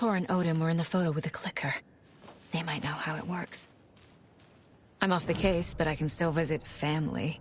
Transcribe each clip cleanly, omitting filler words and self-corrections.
Tor and Odin were in the photo with the clicker. They might know how it works. I'm off the case, but I can still visit family.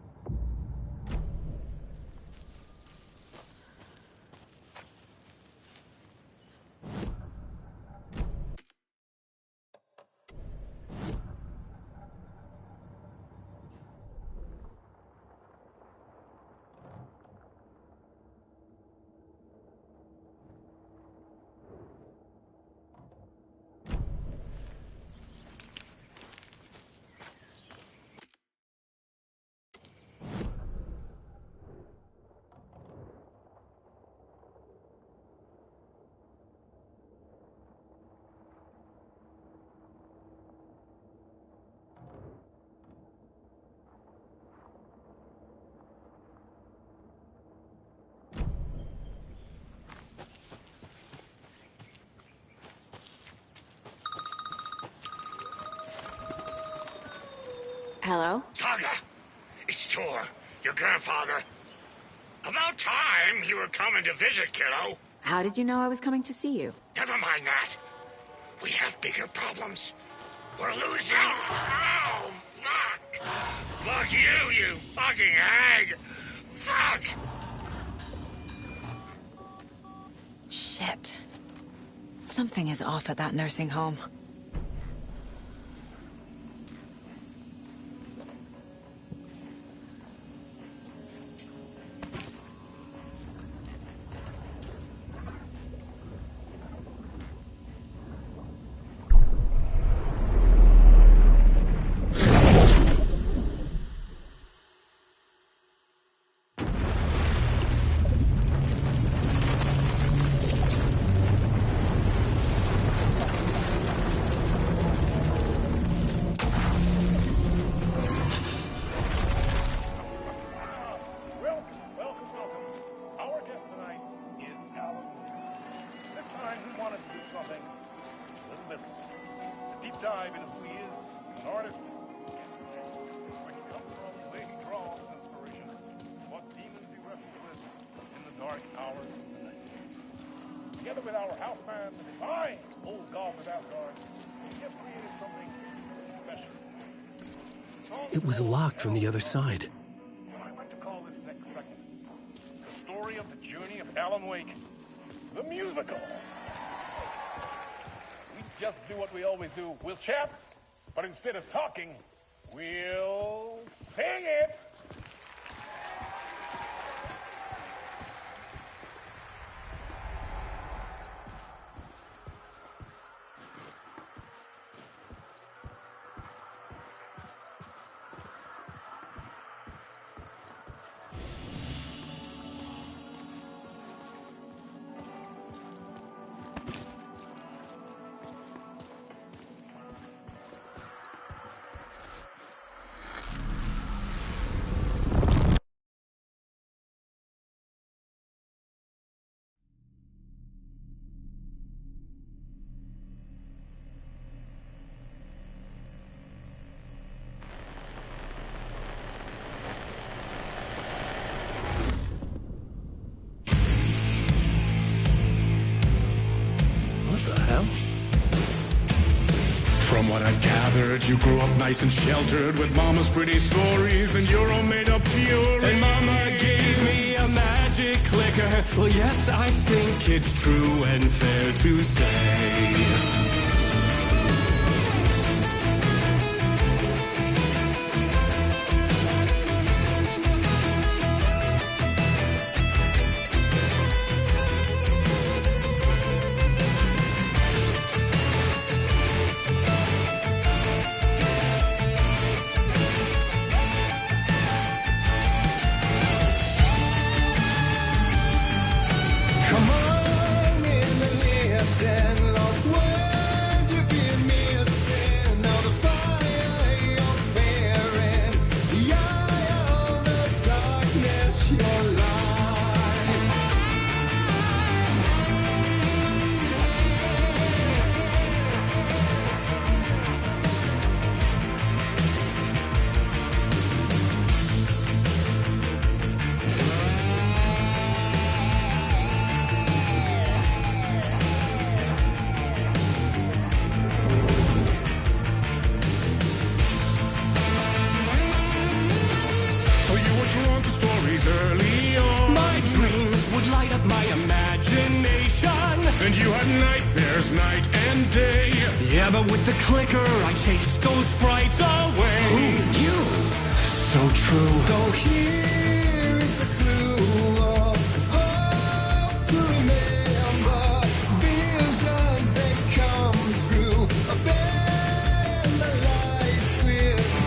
Hello? Saga! It's Tor, your grandfather. About time you were coming to visit, kiddo. How did you know I was coming to see you? Never mind that. We have bigger problems. We're losing. Oh, fuck! Fuck you, you fucking hag! Fuck! Shit. Something is off at that nursing home. Dive into who he is as an artist, where he comes from, where he draws inspiration, what demons he wrestles with in the dark hours of the night. Together with our houseman, the divine old gods of Asgard, we have created something special. It was locked from the other side. I'd like to call this next segment the story of the journey of Alan Wake, the musical. Just do what we always do. We'll chat, but instead of talking, we'll sing it. From what I've gathered, you grew up nice and sheltered with mama's pretty stories and your own made-up fury. And mama gave me a magic clicker. Well, yes, I think it's true and fair to say. Come on in the near and lost world. nightmares night and day. Yeah, but with the clicker, I chase those frights away. Who knew? So true. So here is the clue of hope to remember. Visions, they come true. Bend the light switch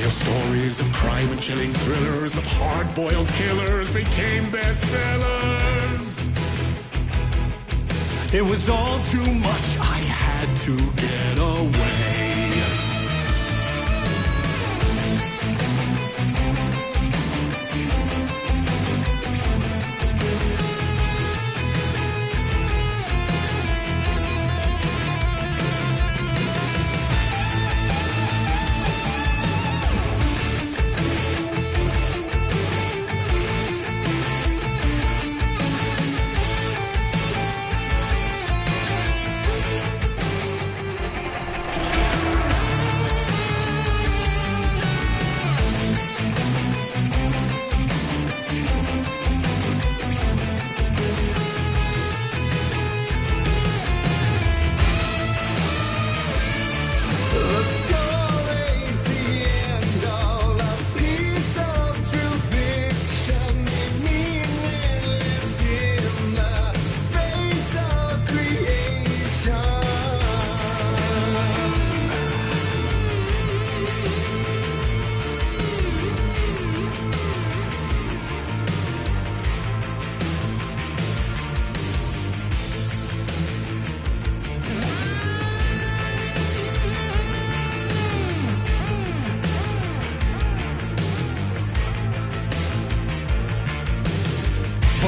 Stories of crime and chilling thrillers of hard-boiled killers became bestsellers. It was all too much, I had to get away.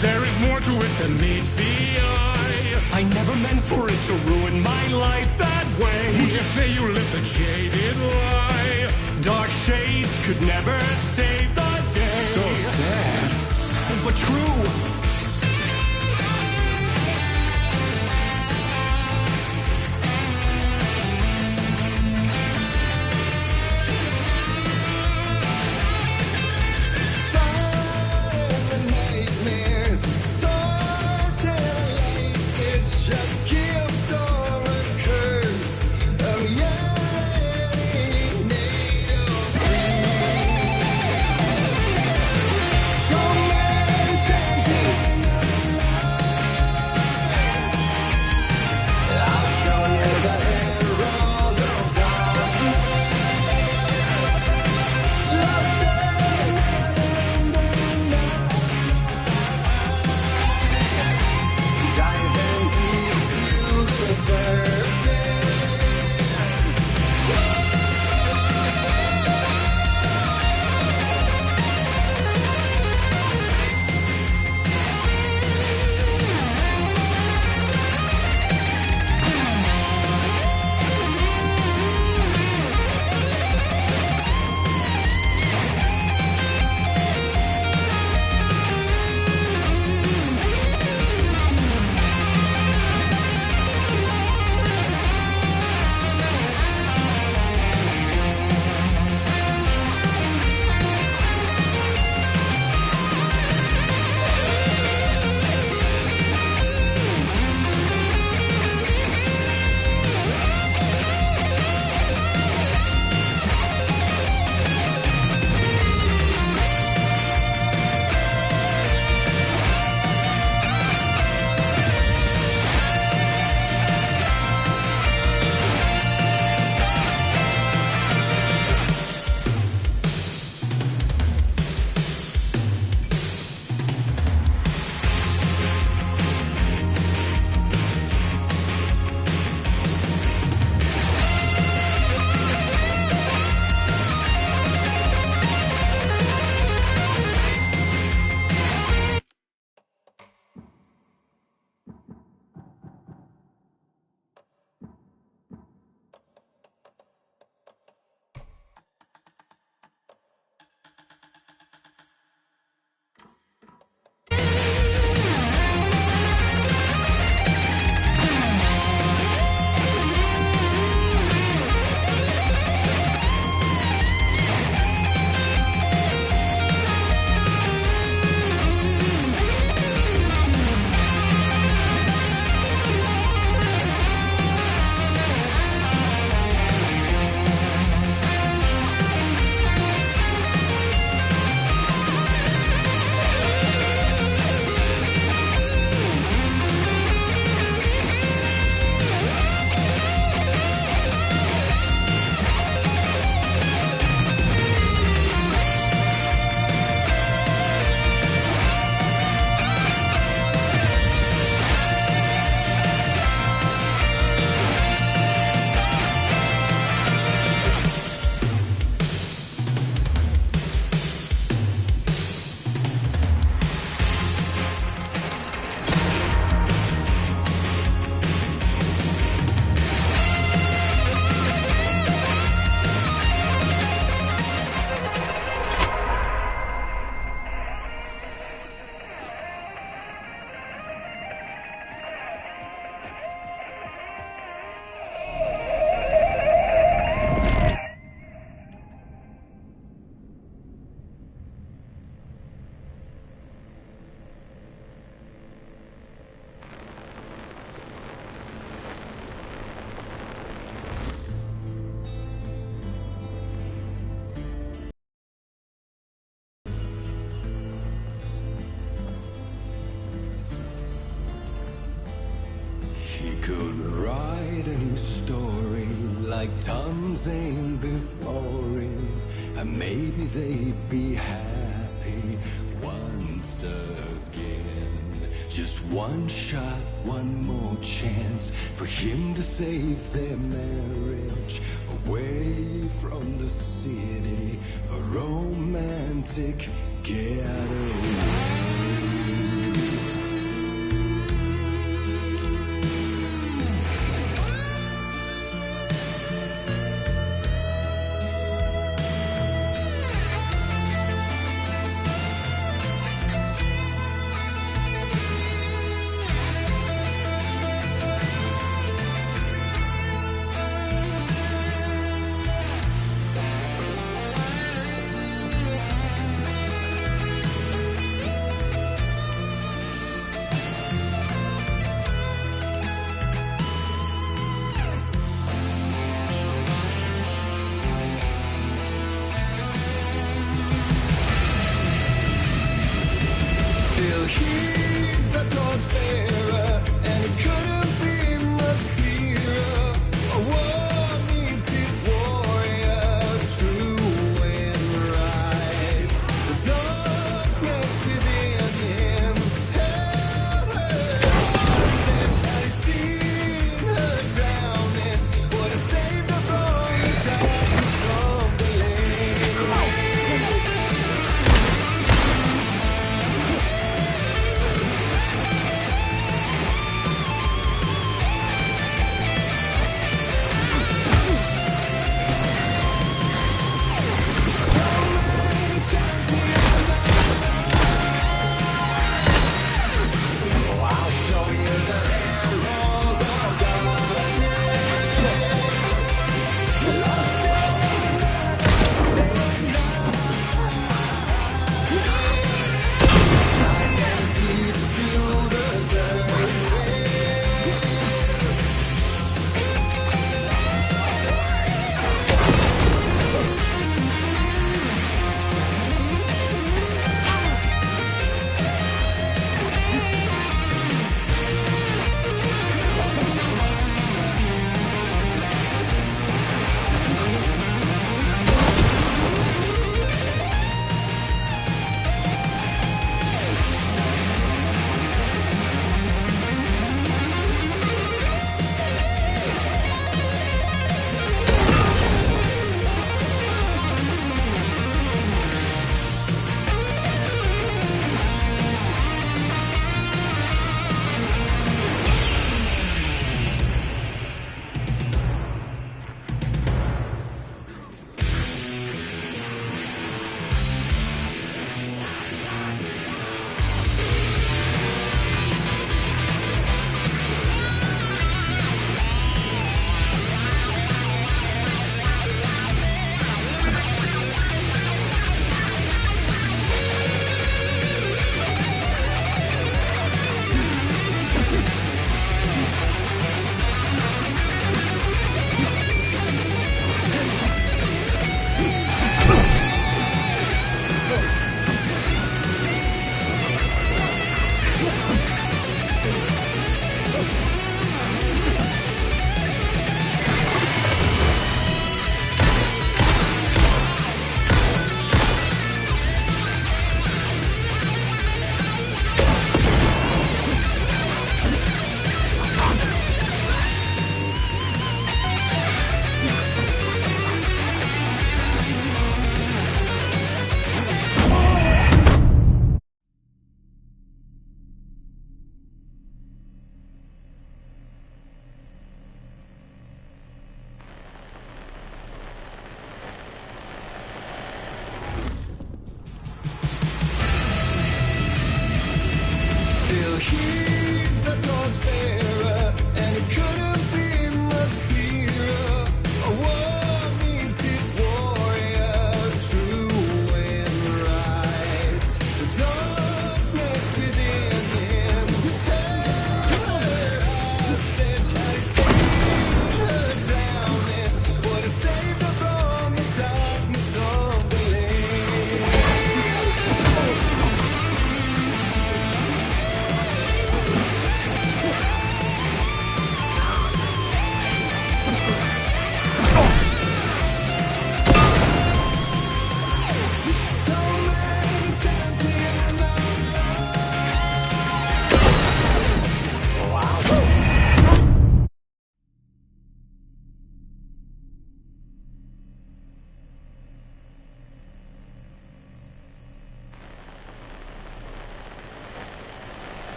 There is more to it than meets the eye. I never meant for it to ruin my life that way. Would you say you lived a jaded lie? Dark shades could never save the day. So sad. true. Fighting the nightmares, torture life, it's a gift or a curse. Oh yeah, made of I'll show you the herald of darkness. Lost in the never-ending night. Diving deep to the surface. He could write a new story like Tom Zane before him, and maybe they'd be happy once again. Just one shot, one more chance for him to save their marriage away from the city, a romantic getaway.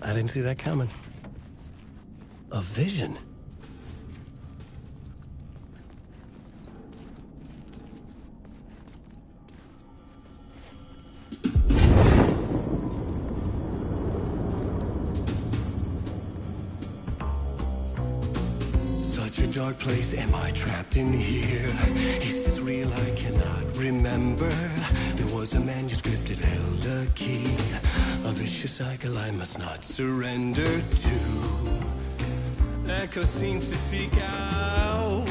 I didn't see that coming. A vision? Such a dark place, am I trapped in here? Is this real? I cannot remember. There was a manuscript, it held a key. A vicious cycle I must not surrender to. Echo scenes to seek out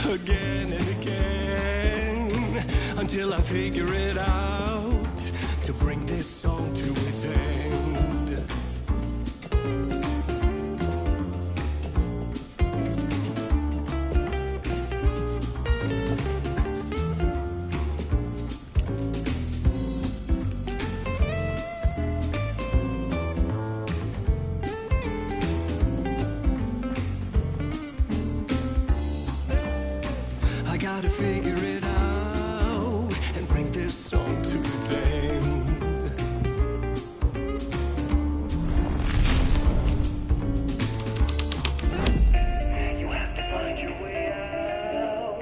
again and again until I figure it out to bring this song to its end. I gotta figure it out and bring this song to its end. You have to find your way out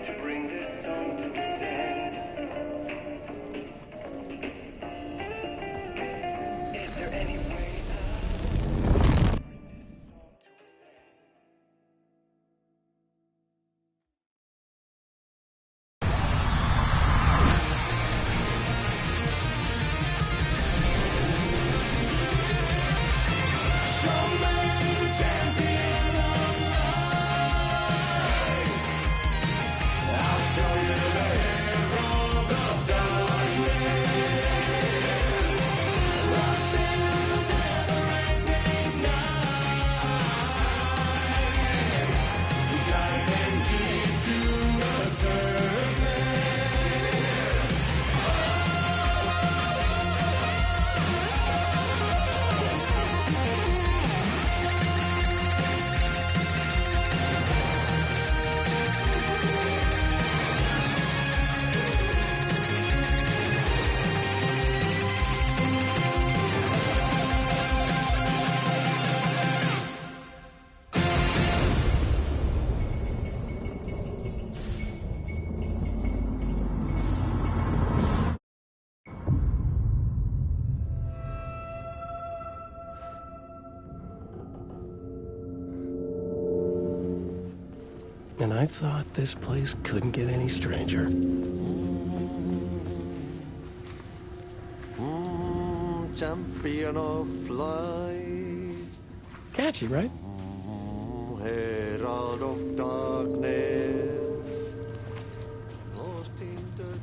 to bring this song to its end. Is there any way out? And I thought this place couldn't get any stranger. Champion of light, Catchy, right? herald of darkness, lost in the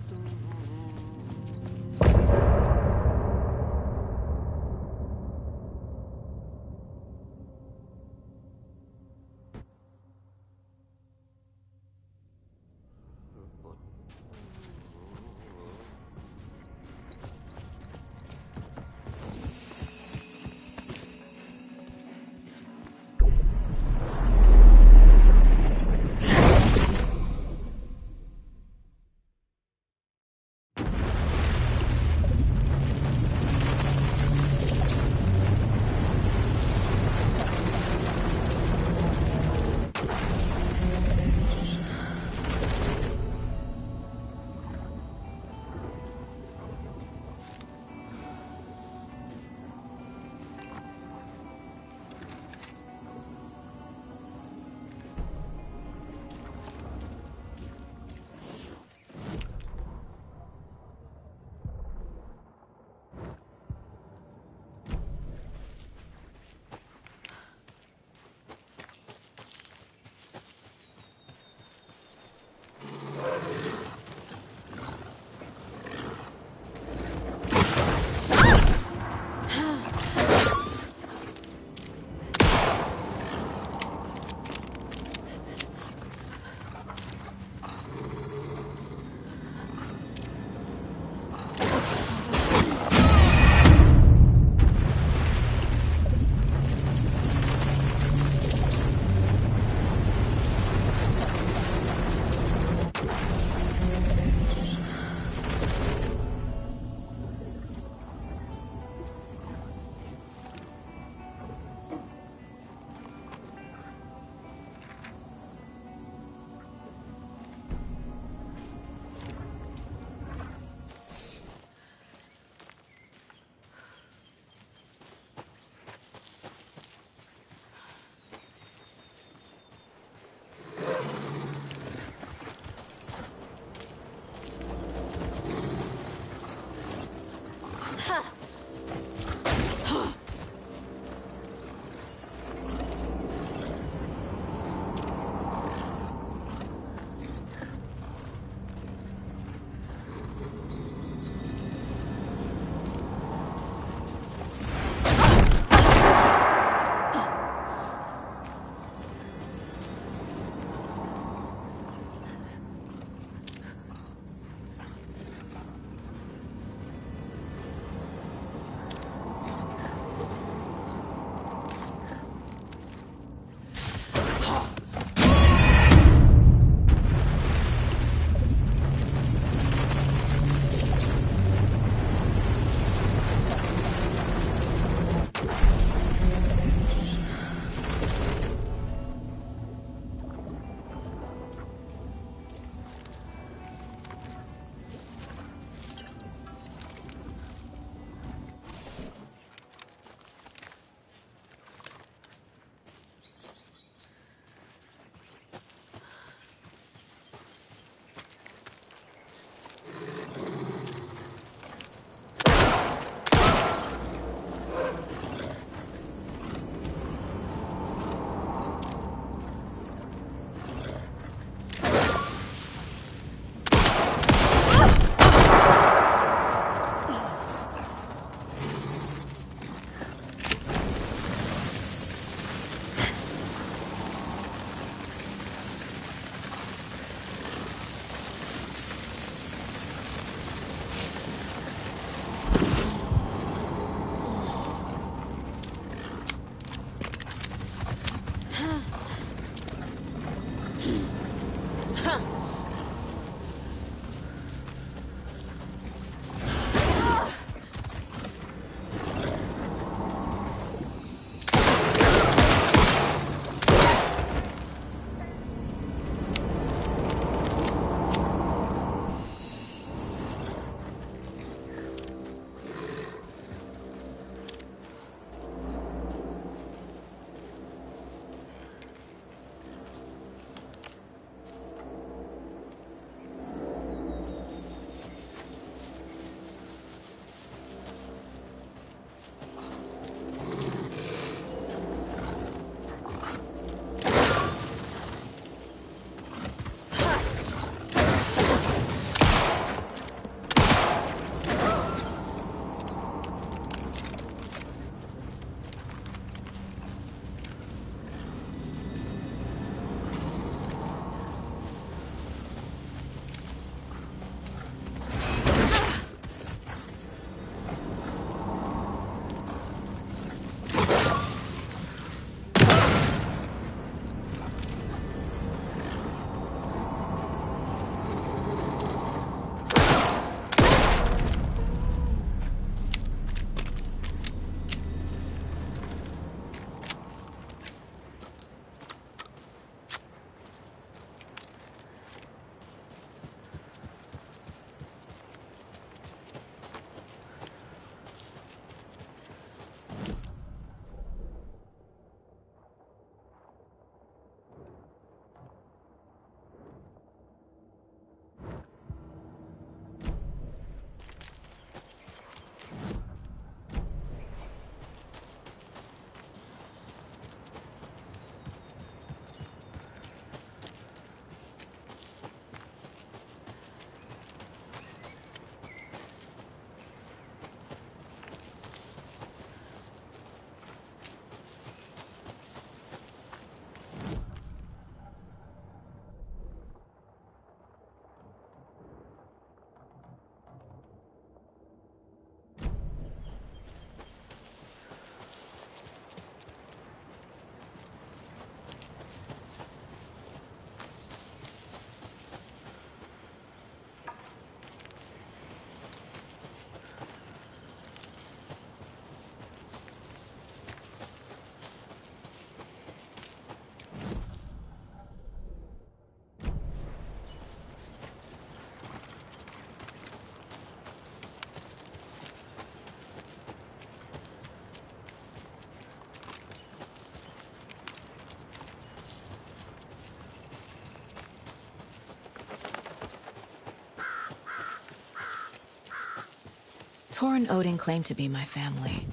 Tor and Odin claim to be my family.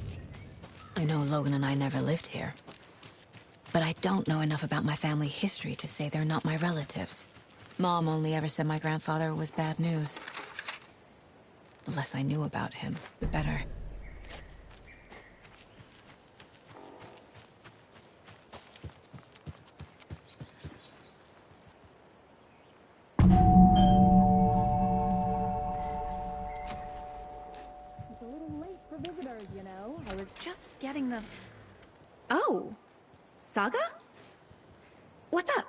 I know Logan and I never lived here. But I don't know enough about my family history to say they're not my relatives. Mom only ever said my grandfather was bad news. The less I knew about him, the better. It's a little late for visitors, you know. I was just getting the... Oh! Saga? What's up?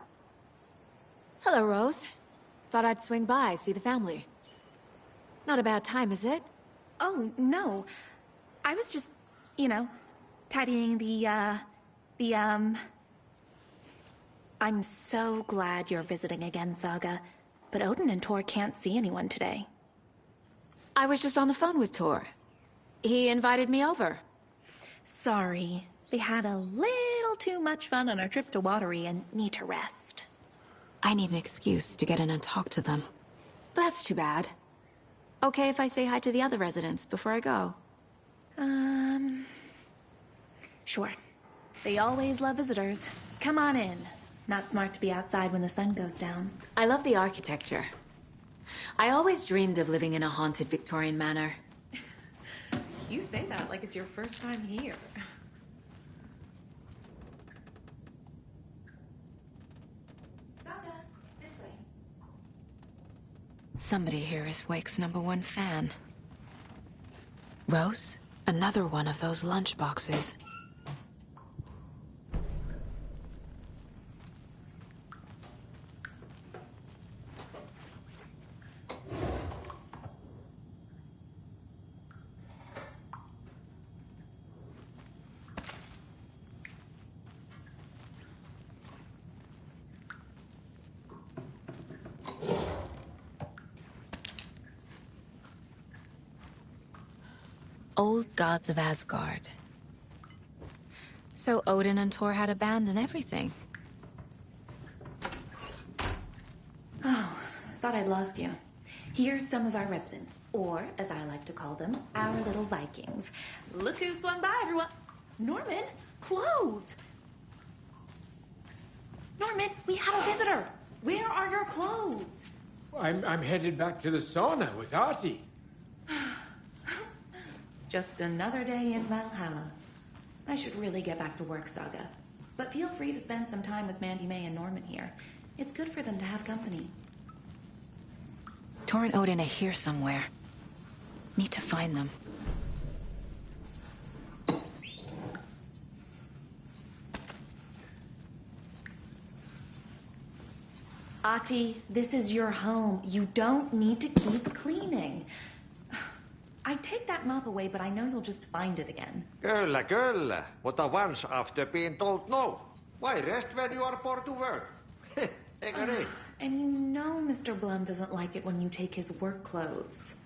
Hello, Rose. Thought I'd swing by, see the family. Not a bad time, is it? Oh, no. I was just, you know, tidying I'm so glad you're visiting again, Saga. But Odin and Tor can't see anyone today. I was just on the phone with Tor. He invited me over. Sorry. They had a little too much fun on our trip to Watery and need to rest. I need an excuse to get in and talk to them. That's too bad. Okay if I say hi to the other residents before I go? Sure. They always love visitors. Come on in. Not smart to be outside when the sun goes down. I love the architecture. I always dreamed of living in a haunted Victorian manor. You say that like it's your first time here. Saga, this way. Somebody here is Wake's #1 fan. Rose? Another one of those lunchboxes. Old gods of Asgard. So Odin and Tor had a band and everything. Oh, thought I'd lost you. Here's some of our residents, or as I like to call them, our little Vikings. Look who swung by, everyone. Norman, clothes. Norman, we have a visitor. Where are your clothes? I'm headed back to the sauna with Artie. Just another day in Valhalla. I should really get back to work, Saga. But feel free to spend some time with Mandy May and Norman here. It's good for them to have company. Tor and Odin are here somewhere. Need to find them. Ahti, this is your home. You don't need to keep cleaning. I'd take that mop away, but I know you'll just find it again. Kyllä, kyllä. Mutta once after being told no. Why rest when you are born to work? Eikö niin? And you know Mr. Blum doesn't like it when you take his work clothes.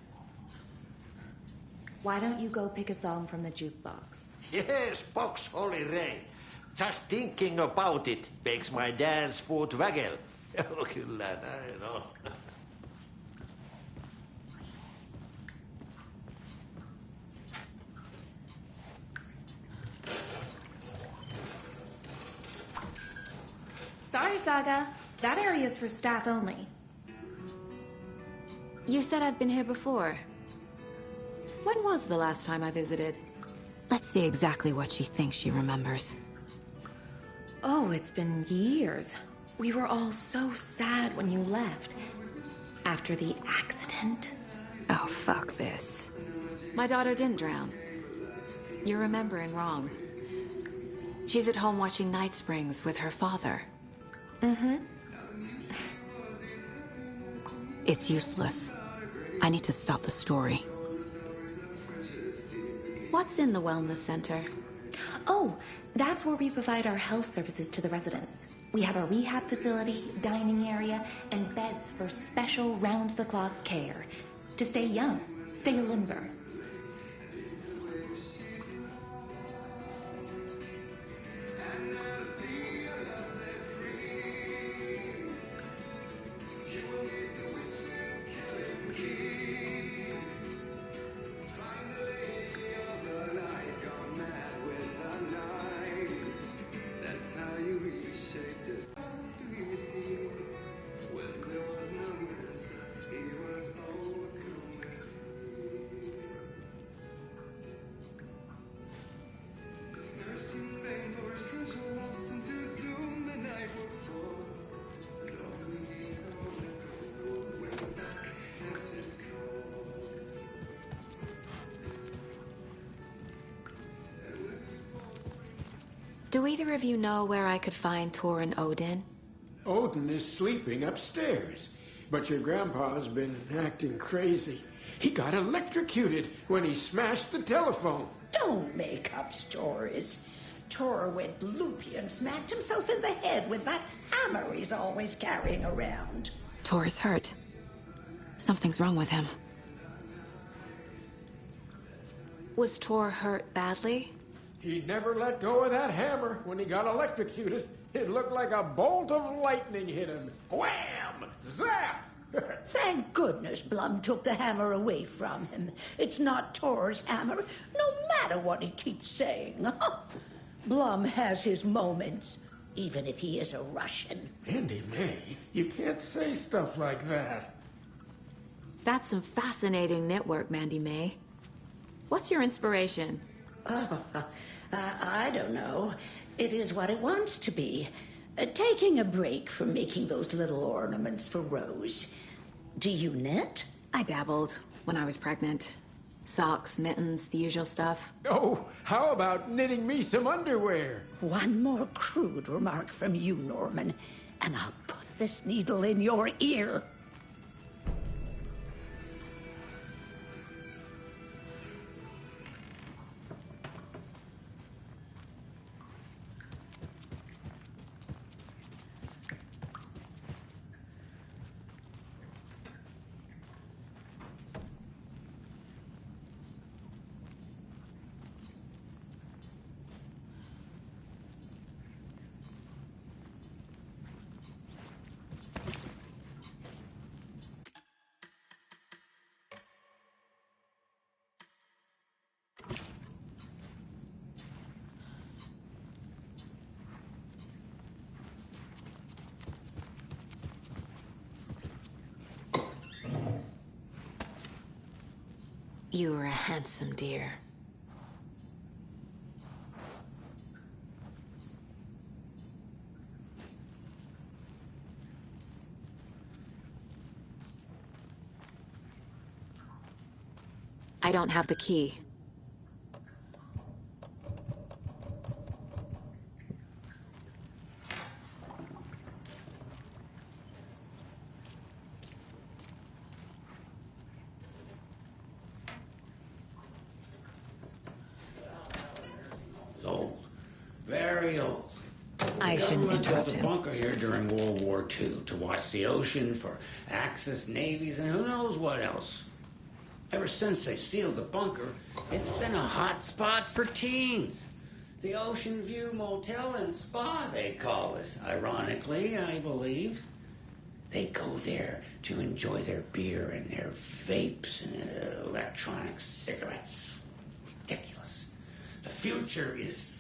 Why don't you go pick a song from the jukebox? Yes, box Holy Ray. Just thinking about it makes my dance foot waggle. Kyllä näin on. Sorry, Saga. That area's for staff only. You said I'd been here before. When was the last time I visited? Let's see exactly what she thinks she remembers. Oh, it's been years. We were all so sad when you left. After the accident. Oh, fuck this. My daughter didn't drown. You're remembering wrong. She's at home watching Night Springs with her father. Mm-hmm. It's useless. I need to stop the story. What's in the wellness center? Oh, that's where we provide our health services to the residents. We have a rehab facility, dining area, and beds for special round-the-clock care. To stay young, stay limber. Do either of you know where I could find Tor and Odin? Odin is sleeping upstairs, but your grandpa's been acting crazy. He got electrocuted when he smashed the telephone. Don't make up stories. Tor went loopy and smacked himself in the head with that hammer he's always carrying around. Tor is hurt. Something's wrong with him. Was Tor hurt badly? He never let go of that hammer when he got electrocuted. It looked like a bolt of lightning hit him. Wham! Zap! Thank goodness Blum took the hammer away from him. It's not Tor's hammer, no matter what he keeps saying. Blum has his moments, even if he is a Russian. Mandy May, you can't say stuff like that. That's some fascinating network, Mandy May. What's your inspiration? I don't know. It is what it wants to be. Taking a break from making those little ornaments for Rose. Do you knit? I dabbled when I was pregnant. Socks, mittens, the usual stuff. Oh, how about knitting me some underwear? One more crude remark from you, Norman, and I'll put this needle in your ear. You were a handsome deer. I don't have the key. Old. Very old. I shouldn't interrupt built a him. bunker here during World War II to watch the ocean for Axis navies and who knows what else. Ever since they sealed the bunker, it's been a hot spot for teens. The Ocean View Motel and Spa, they call it. Ironically, I believe. They go there to enjoy their beer and their vapes and electronic cigarettes. Ridiculous. The future is...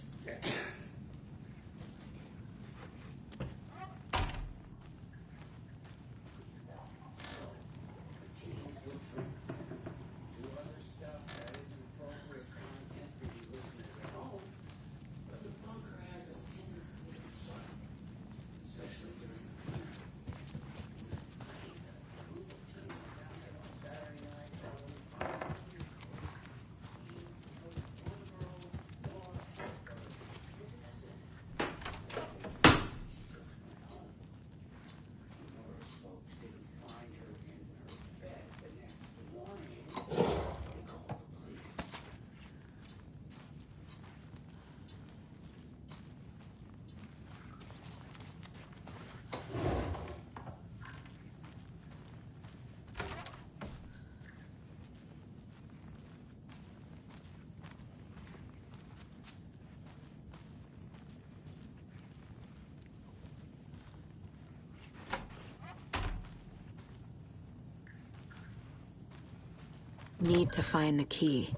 Need to find the key.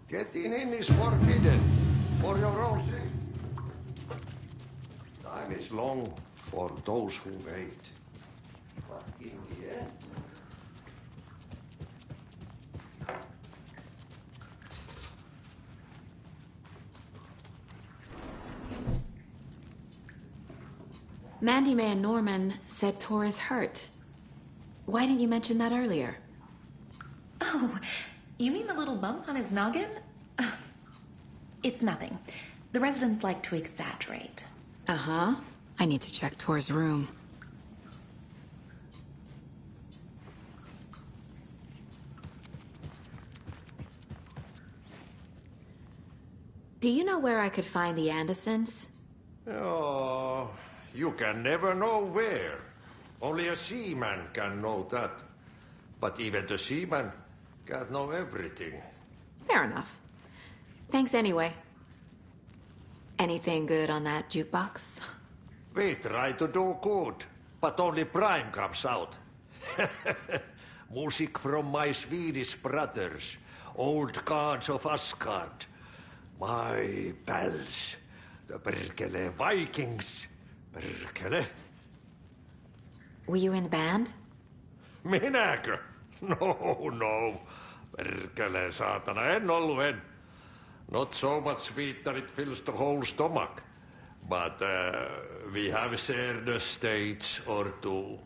Getting in is forbidden, for your own sake. Time is long for those who wait. But in the end... Mandy May and Norman said Tor is hurt. Why didn't you mention that earlier? Oh, you mean the little bump on his noggin? It's nothing. The residents like to exaggerate. Uh-huh. I need to check Tor's room. Do you know where I could find the Andersons? Oh, you can never know where. Only a seaman can know that. But even the seaman can't know everything. Fair enough. Thanks anyway. Anything good on that jukebox? We try to do good, but only Prime comes out. Music from my Swedish brothers, old gods of Asgard. My pals, the Perkele Vikings. Perkele. Were you in the band? Minäkö? No. Perkele, saatana, en. Not so much sweet that it fills the whole stomach. But we have shared a stage or two.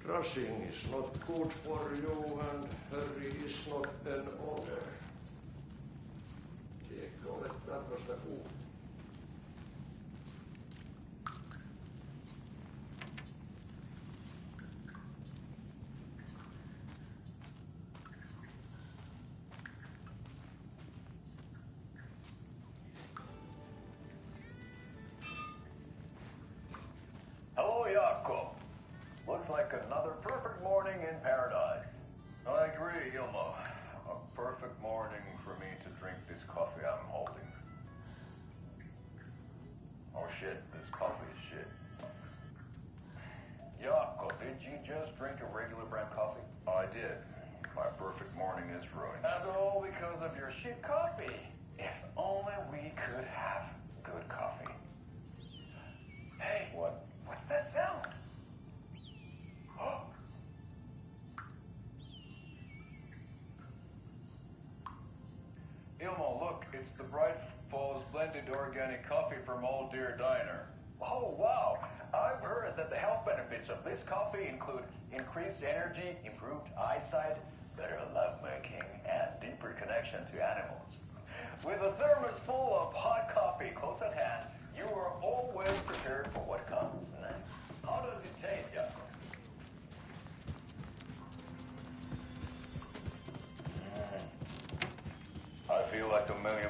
Rushing is not good for you, and hurry is not an order. Tiedätkö, olet tämmöistä kuullut? Hello, Jaakko. Looks like another perfect morning in paradise. I agree, Ilmo. A perfect morning for me to drink this coffee I'm holding. Oh shit, this coffee is shit. Jaakko, did you just drink a regular brand coffee? I did. My perfect morning is ruined. And all because of your shit coffee. If only we could have good coffee. Hey, what's that sound? Ilmo, look, it's the Bright Falls blended organic coffee from Old Deer Diner. Oh, wow. I've heard that the health benefits of this coffee include increased energy, improved eyesight, better lovemaking, and deeper connection to animals. With a thermos full of hot coffee close at hand, you are always prepared for what comes next. How does it taste, Jaakko? I feel like $1 million.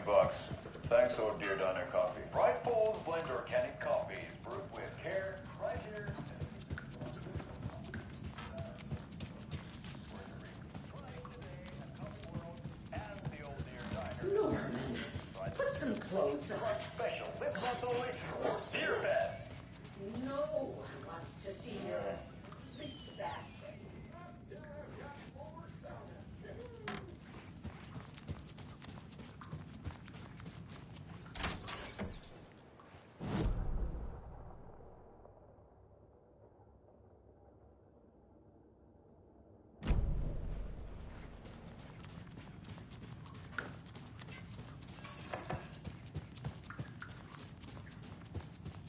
Thanks, Old Deer Diner Coffee. Bright Falls blend organic coffee is brewed with care right here. Norman, put some clothes on. Special this month only for Deer Bed. No one wants to see your big basket.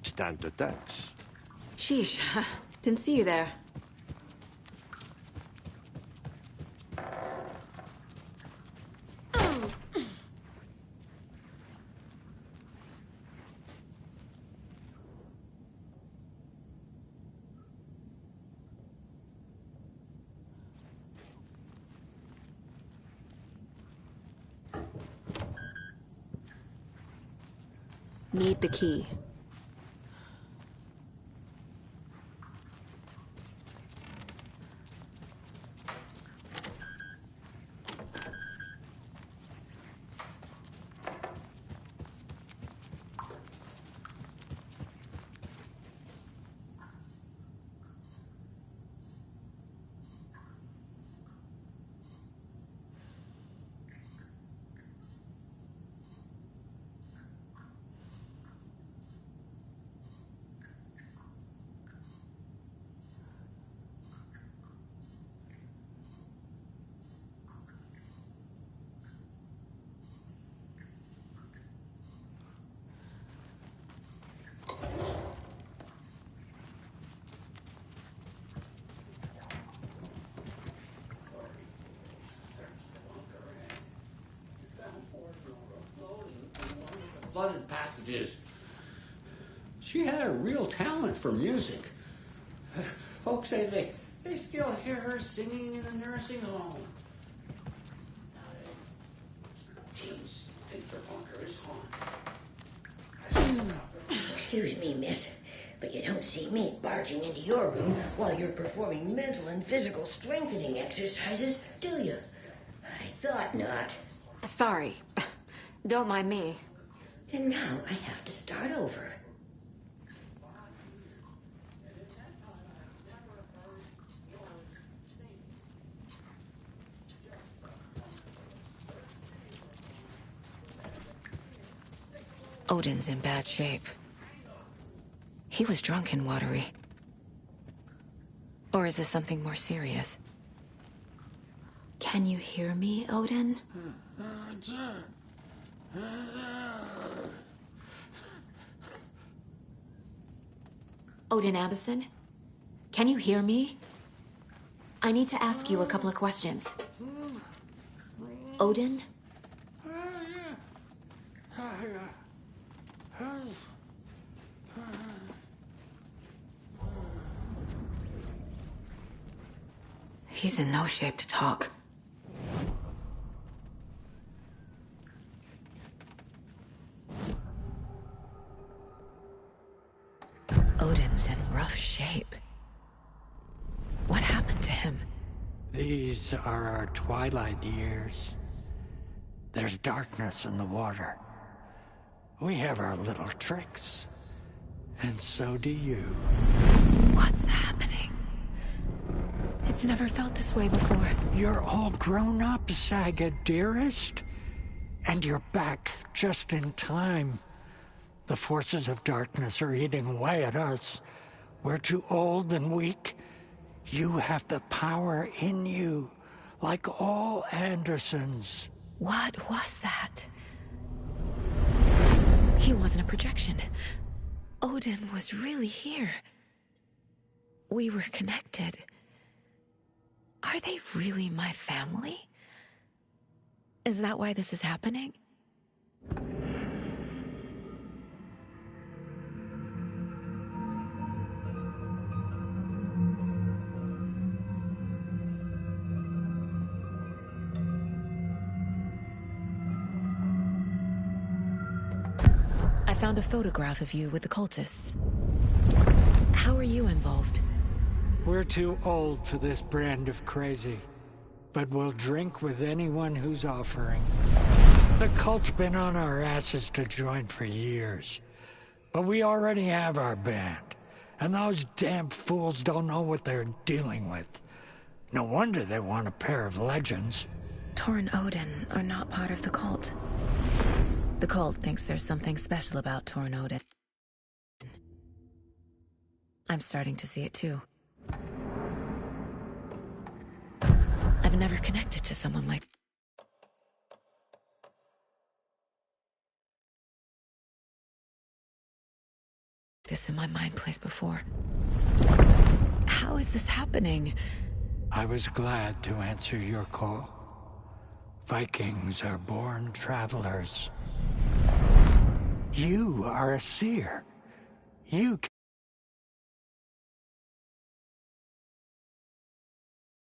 Stand to dance. Sheesh, didn't see you there. Need the key. flooded passages. She had a real talent for music. Folks say they still hear her singing in a nursing home. Teens think the bunker is haunted. Excuse me, miss, but you don't see me barging into your room while you're performing mental and physical strengthening exercises, do you? I thought not. Sorry. Don't mind me. And now I have to start over. Odin's in bad shape. He was drunk and watery. Or is this something more serious? Can you hear me, Odin? Odin Addison? Can you hear me? I need to ask you a couple of questions. Odin? He's in no shape to talk. Odin's in rough shape. What happened to him? These are our twilight years. There's darkness in the water. We have our little tricks. And so do you. What's happening? It's never felt this way before. You're all grown up, Saga, dearest. And you're back just in time. The forces of darkness are eating away at us. We're too old and weak. You have the power in you, like all Andersons. What was that? He wasn't a projection. Odin was really here. We were connected. Are they really my family? Is that why this is happening? I found a photograph of you with the cultists. How are you involved? We're too old for this brand of crazy, but we'll drink with anyone who's offering. The cult's been on our asses to join for years, but we already have our band, and those damn fools don't know what they're dealing with. No wonder they want a pair of legends. Tor and Odin are not part of the cult. The cult thinks there's something special about Tor and Odin. I'm starting to see it too. I've never connected to someone like this in my mind place before. How is this happening? I was glad to answer your call. Vikings are born travelers. You are a seer. You